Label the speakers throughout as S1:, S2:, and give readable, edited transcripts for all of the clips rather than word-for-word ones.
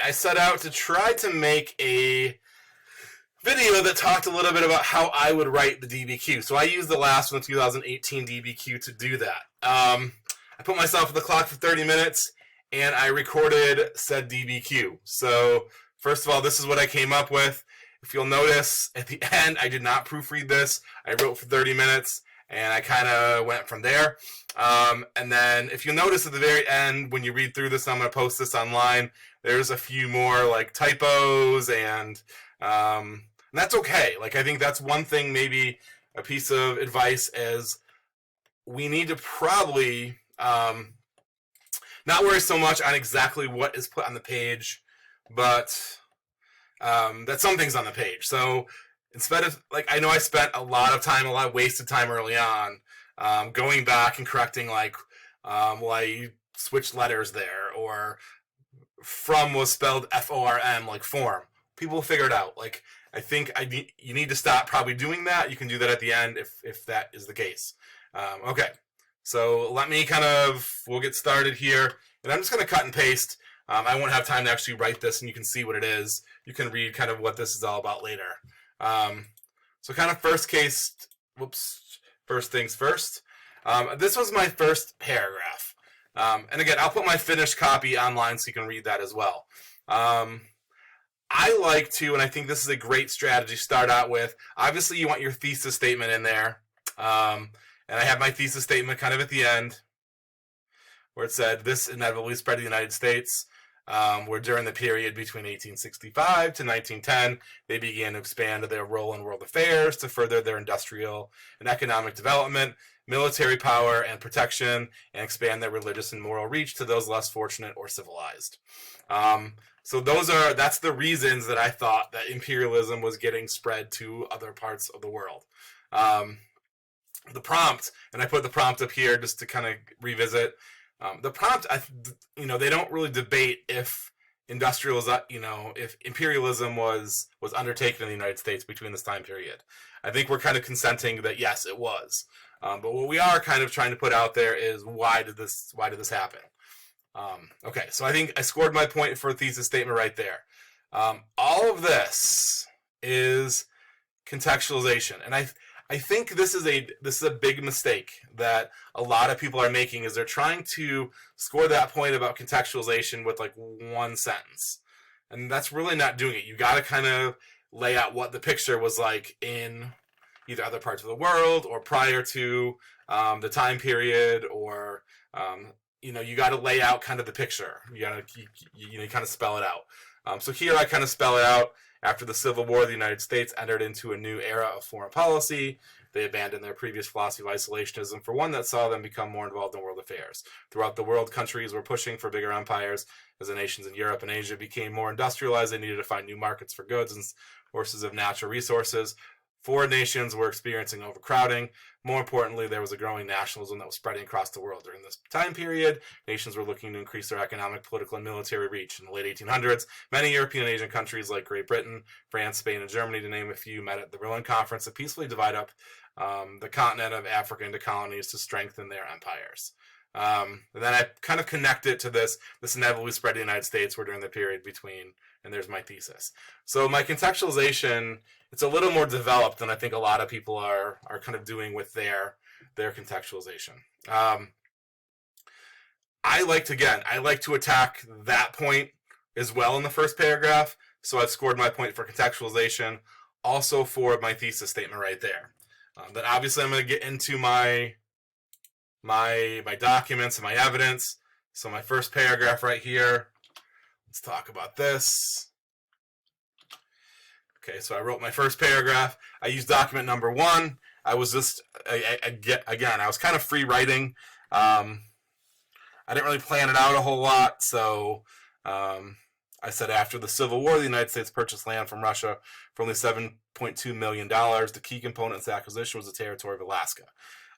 S1: I set out to try to make a video that talked a little bit about how I would write the DBQ. So I used the last one, the 2018 DBQ, to do that. I put myself on the clock for 30 minutes, and I recorded said DBQ. So first of all, this is what I came up with. If you'll notice, at the end, I did not proofread this. I wrote for 30 minutes, and I kind of went from there. And then if you notice at the very end, when you read through this, I'm going to post this online, there's a few more like typos, and that's okay. Like, I think that's one thing, maybe a piece of advice is we need to probably not worry so much on exactly what is put on the page, but that something's on the page. So instead of, like, I know I spent a lot of wasted time early on going back and correcting, like, well, I switched letters there, or from was spelled F-O-R-M, like form. People will figure it out. Like, I think you need to stop probably doing that. You can do that at the end if that is the case. Okay, so let me we'll get started here. And I'm just going to cut and paste. I won't have time to actually write this, and you can see what it is. You can read kind of what this is all about later. So kind of first things first. This was my first paragraph. And again, I'll put my finished copy online so you can read that as well. I like to, and I think this is a great strategy to start out with, obviously you want your thesis statement in there. And I have my thesis statement kind of at the end, where it said, this inevitably spread to the United States, where during the period between 1865 to 1910, they began to expand their role in world affairs to further their industrial and economic development, military power and protection, and expand their religious and moral reach to those less fortunate or civilized. So that's the reasons that I thought that imperialism was getting spread to other parts of the world. The prompt, and I put the prompt up here just to kind of revisit. The prompt, they don't really debate if if imperialism was undertaken in the United States between this time period. I think we're kind of consenting that yes, it was. But what we are kind of trying to put out there is why did this happen? Okay, so I think I scored my point for a thesis statement right there. All of this is contextualization, and I think this is a big mistake that a lot of people are making, is they're trying to score that point about contextualization with like one sentence, and that's really not doing it. You got to kind of lay out what the picture was like in either other parts of the world or prior to the time period, or you got to lay out kind of the picture. You kind of spell it out. So here I kind of spell it out. After the Civil War, the United States entered into a new era of foreign policy. They abandoned their previous philosophy of isolationism for one that saw them become more involved in world affairs. Throughout the world, countries were pushing for bigger empires. As the nations in Europe and Asia became more industrialized, they needed to find new markets for goods and sources of natural resources. Foreign nations were experiencing overcrowding. More importantly, there was a growing nationalism that was spreading across the world. During this time period, nations were looking to increase their economic, political, and military reach. In the late 1800s, many European and Asian countries like Great Britain, France, Spain, and Germany, to name a few, met at the Berlin Conference to peacefully divide up the continent of Africa into colonies to strengthen their empires. And then I kind of connect it to this inevitably spread to the United States were during the period between, and there's my thesis. So my contextualization, it's a little more developed than I think a lot of people are kind of doing with their contextualization. I like to attack that point as well in the first paragraph. So I've scored my point for contextualization, also for my thesis statement right there. Then obviously I'm going to get into my documents and my evidence. So my first paragraph right here, let's talk about this. Okay, so I wrote my first paragraph. I used document number 1. I was just, again, I was kind of free writing. I didn't really plan it out a whole lot, so I said after the Civil War, the United States purchased land from Russia for only $7.2 million. The key component in this acquisition was the territory of Alaska.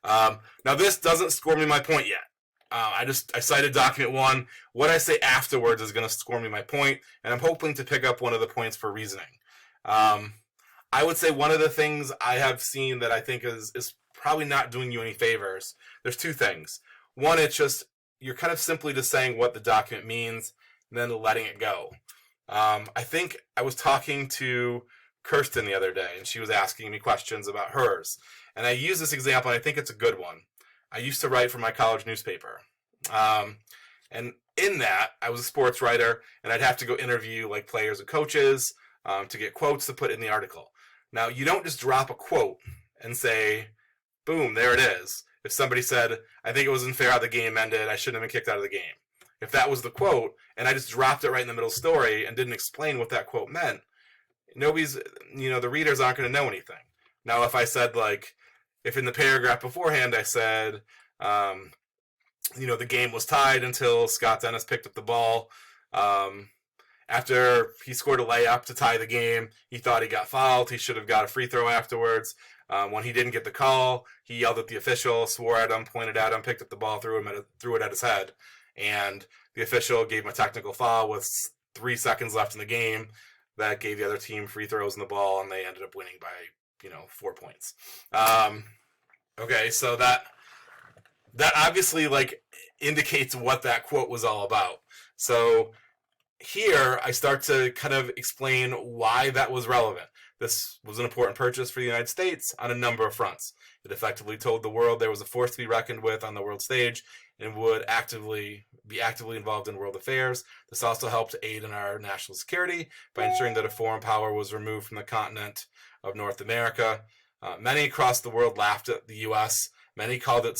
S1: Now this doesn't score me my point yet. I cited document 1. What I say afterwards is going to score me my point, and I'm hoping to pick up one of the points for reasoning. I would say one of the things I have seen that I think is probably not doing you any favors. There's 2 things. One, it's just you're kind of simply just saying what the document means and then letting it go. I think I was talking to Kirsten the other day, and she was asking me questions about hers. And I use this example, and I think it's a good one. I used to write for my college newspaper. And in that, I was a sports writer, and I'd have to go interview like players and coaches to get quotes to put in the article. Now, you don't just drop a quote and say, boom, there it is. If somebody said, I think it was unfair how the game ended, I shouldn't have been kicked out of the game. If that was the quote, and I just dropped it right in the middle of the story and didn't explain what that quote meant, nobody's, the readers aren't going to know anything. Now, if I said, like, if in the paragraph beforehand I said, the game was tied until Scott Dennis picked up the ball. After he scored a layup to tie the game, he thought he got fouled. He should have got a free throw afterwards. When he didn't get the call, he yelled at the official, swore at him, pointed at him, picked up the ball, threw it at his head. And the official gave him a technical foul with 3 seconds left in the game. That gave the other team free throws in the ball, and they ended up winning by, 4 points. Okay, so that obviously, like, indicates what that quote was all about. So here I start to kind of explain why that was relevant. This was an important purchase for the United States on a number of fronts. It effectively told the world there was a force to be reckoned with on the world stage and would be actively involved in world affairs. This also helped to aid in our national security by ensuring that a foreign power was removed from the continent of North America. Many across the world laughed at the U.S. Many called it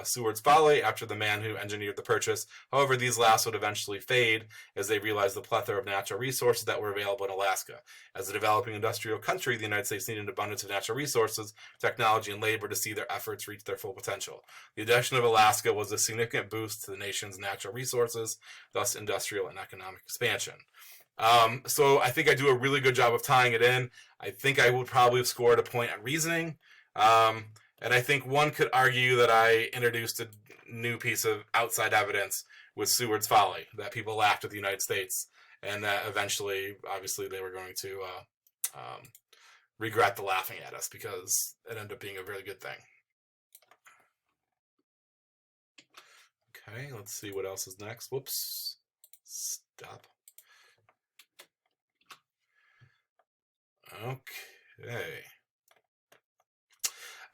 S1: Seward's folly after the man who engineered the purchase. However, these laughs would eventually fade as they realized the plethora of natural resources that were available in Alaska. As a developing industrial country, the United States needed an abundance of natural resources, technology, and labor to see their efforts reach their full potential. The addition of Alaska was a significant boost to the nation's natural resources, thus industrial and economic expansion. So I think I do a really good job of tying it in. I think I would probably have scored a point on reasoning. And I think one could argue that I introduced a new piece of outside evidence with Seward's folly, that people laughed at the United States, and that eventually, obviously, they were going to regret the laughing at us because it ended up being a very good thing. Okay, let's see what else is next. Whoops. Stop. Okay.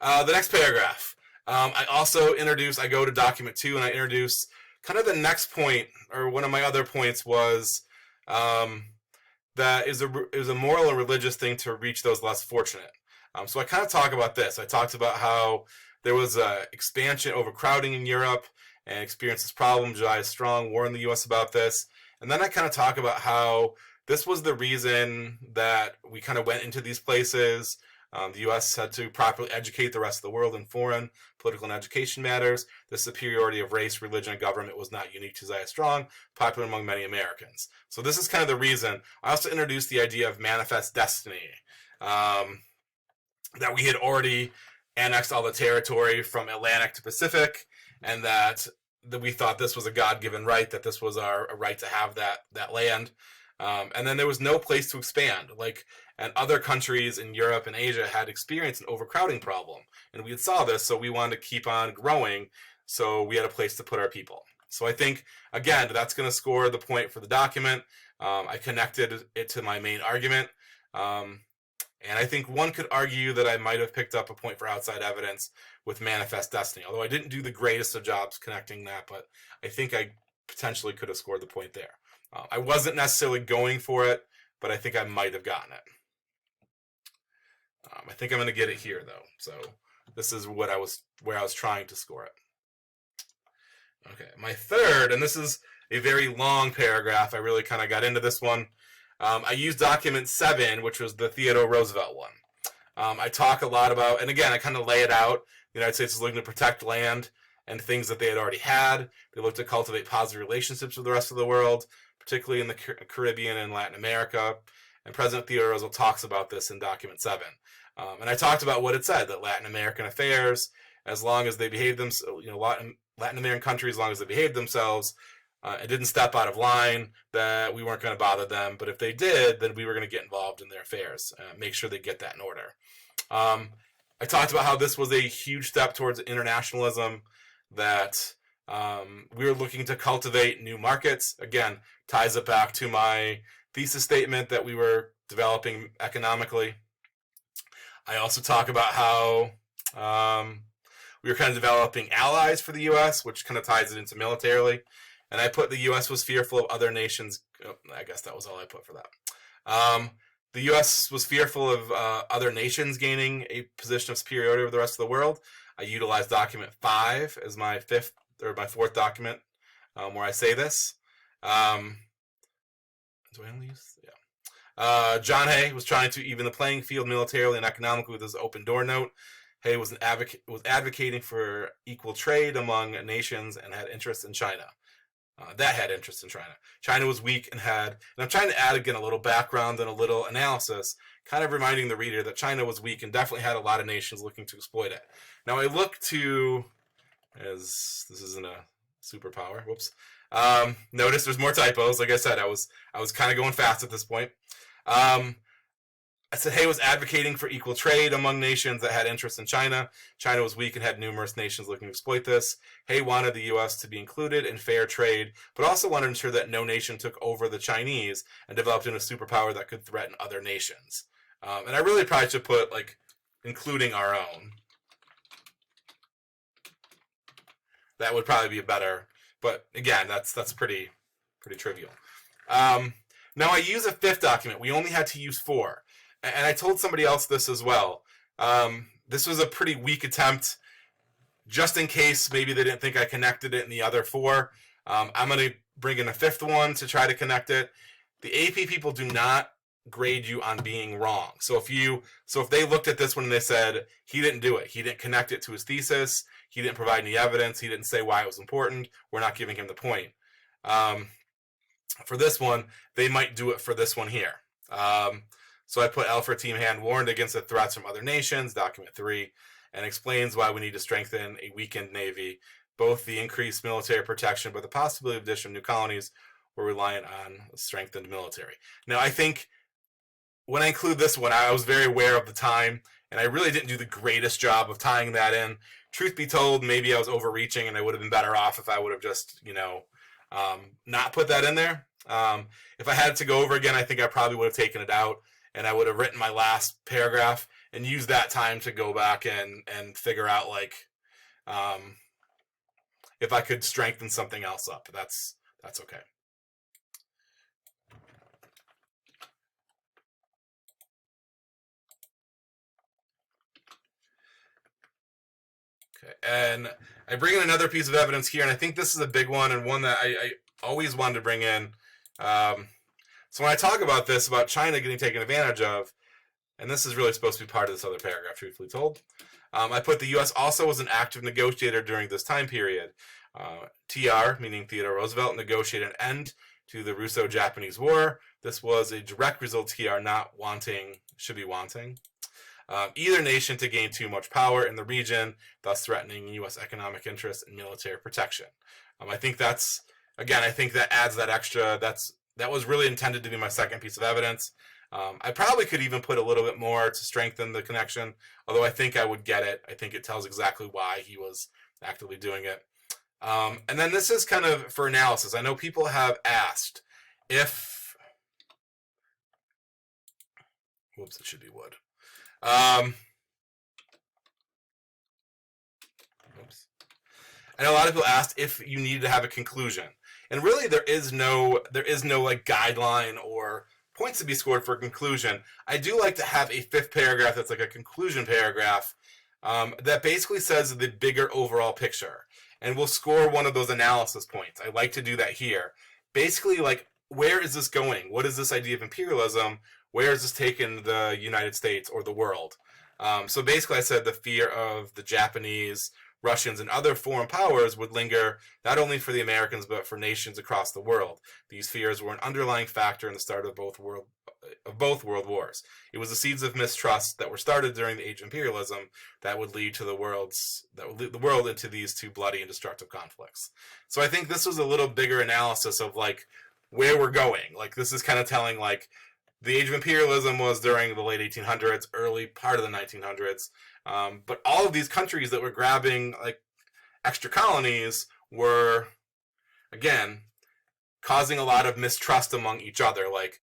S1: The next paragraph. I go to document 2 and I introduce kind of the next point, or one of my other points was that it was a moral and religious thing to reach those less fortunate. So I kind of talk about this. I talked about how there was expansion, overcrowding in Europe, and experienced this problem. Josiah Strong warned the U.S. about this. And then I kind of talk about how this was the reason that we kind of went into these places. The U.S. had to properly educate the rest of the world in foreign, political, and education matters. The superiority of race, religion, and government was not unique to Josiah Strong, popular among many Americans. So this is kind of the reason. I also introduced the idea of manifest destiny, that we had already annexed all the territory from Atlantic to Pacific, and that we thought this was a God-given right, that this was a right to have that land. And then there was no place to expand. And other countries in Europe and Asia had experienced an overcrowding problem. And we had saw this, so we wanted to keep on growing, so we had a place to put our people. So I think, again, that's going to score the point for the document. I connected it to my main argument. And I think one could argue that I might have picked up a point for outside evidence with manifest destiny, although I didn't do the greatest of jobs connecting that, but I think I potentially could have scored the point there. I wasn't necessarily going for it, but I think I might have gotten it. I think I'm going to get it here, though. So this is where I was trying to score it. Okay, my third, and this is a very long paragraph. I really kind of got into this one. I used document 7, which was the Theodore Roosevelt one. I talk a lot about, and again, I kind of lay it out. The United States is looking to protect land and things that they had already had. They looked to cultivate positive relationships with the rest of the world, particularly in the Caribbean and Latin America. And President Theodore Roosevelt talks about this in document 7. And I talked about what it said, that Latin American affairs, as long as they behave themselves, Latin American countries, as long as they behave themselves, and didn't step out of line, that we weren't going to bother them. But if they did, then we were going to get involved in their affairs, make sure they get that in order. I talked about how this was a huge step towards internationalism, that we were looking to cultivate new markets. Again, ties it back to my thesis statement that we were developing economically. I also talk about how we were kind of developing allies for the U.S., which kind of ties it into militarily. And I put the U.S. was fearful of other nations. Oh, I guess that was all I put for that. The U.S. was fearful of other nations gaining a position of superiority over the rest of the world. I utilized document 5 as my fourth document where I say this. Do I only use? Yeah. John Hay was trying to even the playing field militarily and economically with his open door note. Hay was advocating for equal trade among nations and had interest in China. That had interest in China. China was weak and I'm trying to add again a little background and a little analysis, kind of reminding the reader that China was weak and definitely had a lot of nations looking to exploit it. Now I look to, as this isn't a superpower, whoops. Notice there's more typos. Like I said, I was kind of going fast at this point. I said Hay was advocating for equal trade among nations that had interest in China. China was weak and had numerous nations looking to exploit this. Hay wanted the U.S. to be included in fair trade, but also wanted to ensure that no nation took over the Chinese and developed into a superpower that could threaten other nations. And I really probably should put, like, including our own. That would probably be better. But, again, that's pretty trivial. Now, I use a 5th document. We only had to use 4. And I told somebody else this as well. This was a pretty weak attempt, just in case maybe they didn't think I connected it in the other 4. I'm going to bring in a 5th one to try to connect it. The AP people do not grade you on being wrong. So if they looked at this one and they said, he didn't do it, he didn't connect it to his thesis, he didn't provide any evidence, he didn't say why it was important, we're not giving him the point. For this one, they might do it for this one here. So I put Alfred Team Hand warned against the threats from other nations, document 3, and explains why we need to strengthen a weakened Navy. Both the increased military protection, but the possibility of addition of new colonies were reliant on a strengthened military. Now, I think when I include this one, I was very aware of the time, and I really didn't do the greatest job of tying that in. Truth be told, maybe I was overreaching, and I would have been better off if I would have just, not put that in there. If I had to go over again, I think I probably would have taken it out. And I would have written my last paragraph and used that time to go back and figure out, like, if I could strengthen something else up. That's okay. Okay, and I bring in another piece of evidence here, and I think this is a big one and one that I always wanted to bring in. So when I talk about this, about China getting taken advantage of, and this is really supposed to be part of this other paragraph, truthfully told, I put the U.S. also was an active negotiator during this time period. TR, meaning Theodore Roosevelt, negotiated an end to the Russo-Japanese War. This was a direct result of TR not wanting, should be wanting, either nation to gain too much power in the region, thus threatening U.S. economic interests and military protection. I think that's, again, I think that adds that extra, that was really intended to be my second piece of evidence. I probably could even put a little bit more to strengthen the connection, although I think I would get it. I think it tells exactly why he was actively doing it. And then this is kind of for analysis. I know people have asked if, whoops, it should be wood. Oops. And a lot of people asked if you needed to have a conclusion. And really, there is no like guideline or points to be scored for a conclusion. I do like to have a 5th paragraph that's like a conclusion paragraph that basically says the bigger overall picture. And we'll score one of those analysis points. I like to do that here. Basically, like, where is this going? What is this idea of imperialism? Where is this taking the United States or the world? So basically, I said the fear of the Japanese, Russians, and other foreign powers would linger not only for the Americans but for nations across the world. These fears were an underlying factor in the start of both world wars. It was the seeds of mistrust that were started during the age of imperialism that would lead the world into these two bloody and destructive conflicts. So I think this was a little bigger analysis of like where we're going. Like this is kind of telling like the age of imperialism was during the late 1800s, early part of the 1900s. But all of these countries that were grabbing like extra colonies were, again, causing a lot of mistrust among each other. Like